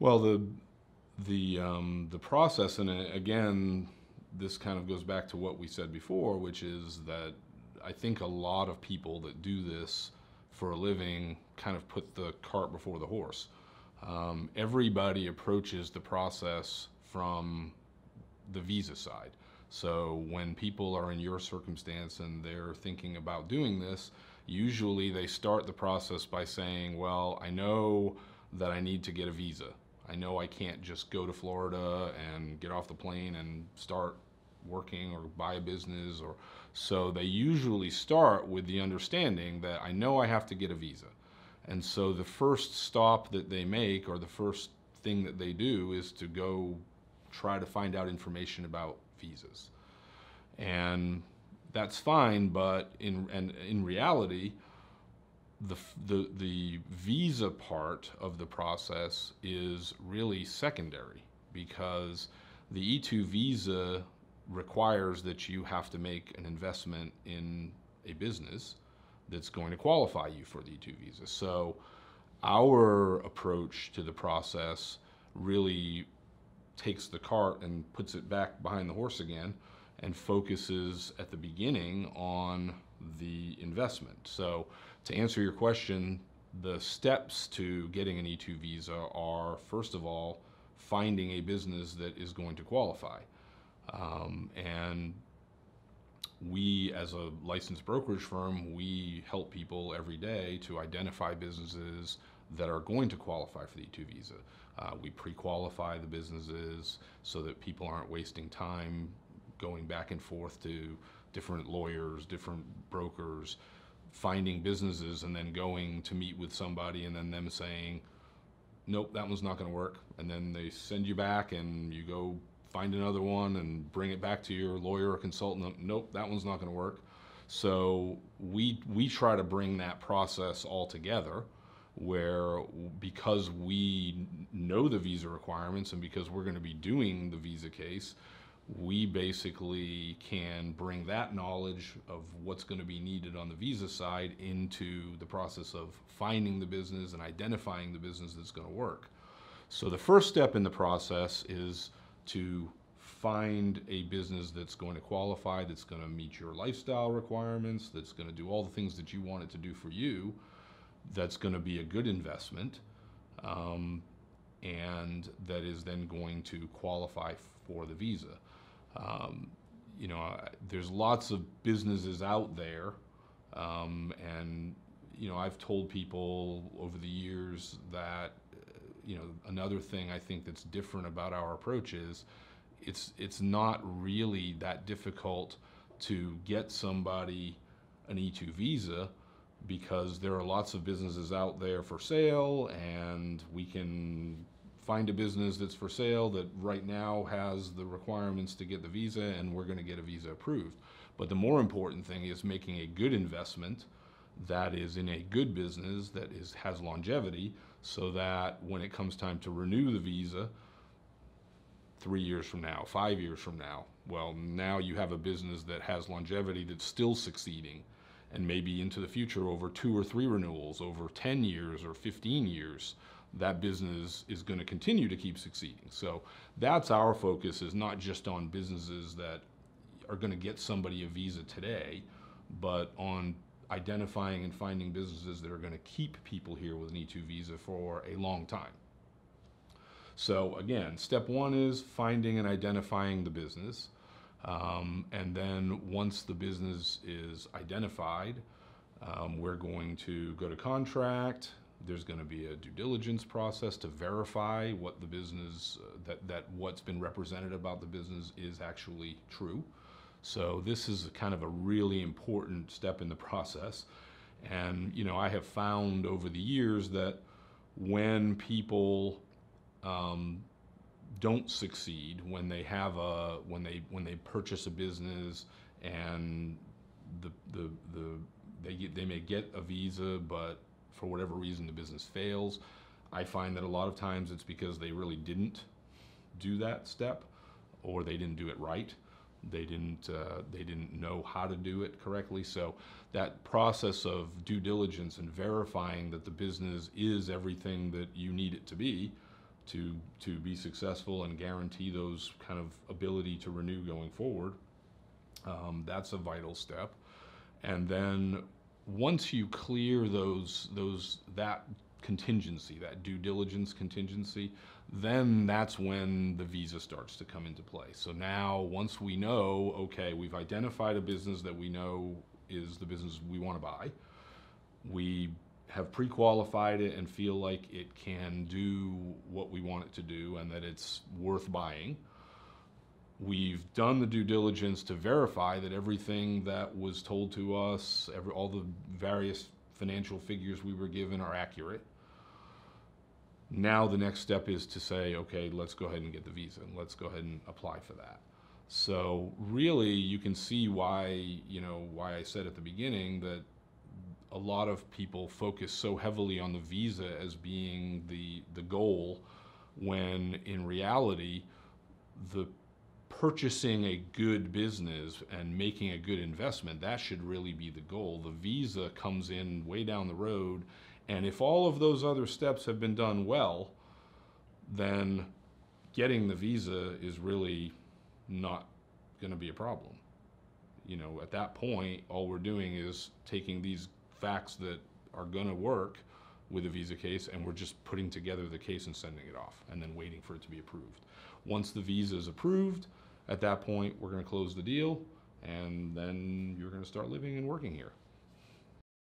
Well, the process, and again, this kind of goes back to what we said before, which is that I think a lot of people that do this for a living kind of put the cart before the horse. Everybody approaches the process from the visa side. So when people are in your circumstance and they're thinking about doing this, usually they start the process by saying, well, I know that I need to get a visa. I know I can't just go to Florida and get off the plane and start working or buy a business, or so they usually start with the understanding that I know I have to get a visa. And so the first stop that they make, or the first thing that they do, is to go try to find out information about visas. And that's fine, but in reality, the visa part of the process is really secondary, because the E2 visa requires that you have to make an investment in a business that's going to qualify you for the E2 visa. So our approach to the process really takes the cart and puts it back behind the horse again, and focuses at the beginning on the investment. So to answer your question, the steps to getting an E2 visa are, first of all, finding a business that is going to qualify. And we, as a licensed brokerage firm, we help people every day to identify businesses that are going to qualify for the E2 visa. We pre-qualify the businesses so that people aren't wasting time going back and forth to different lawyers, different brokers, finding businesses and then going to meet with somebody and then them saying, nope, that one's not going to work. And then they send you back and you go find another one and bring it back to your lawyer or consultant. Nope, that one's not going to work. So we try to bring that process all together, where because we know the visa requirements and because we're going to be doing the visa case, we basically can bring that knowledge of what's going to be needed on the visa side into the process of finding the business and identifying the business that's going to work. So the first step in the process is to find a business that's going to qualify, that's going to meet your lifestyle requirements, that's going to do all the things that you want it to do for you, that's going to be a good investment, and that is then going to qualify for the visa. There's lots of businesses out there, and I've told people over the years that another thing I think that's different about our approach is it's not really that difficult to get somebody an E2 visa, because there are lots of businesses out there for sale, and we can find a business that's for sale that right now has the requirements to get the visa, and we're going to get a visa approved. But the more important thing is making a good investment that is in a good business that has longevity, so that when it comes time to renew the visa 3 years from now, 5 years from now, well, now you have a business that has longevity that's still succeeding, and maybe into the future, over 2 or 3 renewals, over 10 years or 15 years, that business is going to continue to keep succeeding. So that's our focus, is not just on businesses that are going to get somebody a visa today, but on identifying and finding businesses that are going to keep people here with an E2 visa for a long time. So again, step one is finding and identifying the business. And then once the business is identified, we're going to go to contract. There's going to be a due diligence process to verify what the business, that what's been represented about the business is actually true. So this is kind of a really important step in the process. And I have found over the years that when people don't succeed, when they have when they purchase a business and they may get a visa, but for whatever reason the business fails, I find that a lot of times it's because they really didn't do that step, or they didn't do it right. They didn't know how to do it correctly. So that process of due diligence and verifying that the business is everything that you need it to be to be successful and guarantee those kind of ability to renew going forward. That's a vital step. And then once you clear that contingency, that due diligence contingency, then that's when the visa starts to come into play. So now, once we know, okay, we've identified a business that we know is the business we want to buy, we have pre-qualified it and feel like it can do what we want it to do and that it's worth buying. We've done the due diligence to verify that everything that was told to us, all the various financial figures we were given are accurate. Now the next step is to say, okay, let's go ahead and get the visa and let's go ahead and apply for that. So really, you can see why I said at the beginning that a lot of people focus so heavily on the visa as being the goal, when in reality, the purchasing a good business and making a good investment, that should really be the goal. The visa comes in way down the road, and if all of those other steps have been done well, then getting the visa is really not going to be a problem. At that point, all we're doing is taking these facts that are going to work with a visa case, and we're just putting together the case and sending it off and then waiting for it to be approved. Once the visa is approved, at that point we're going to close the deal, and then you're going to start living and working here.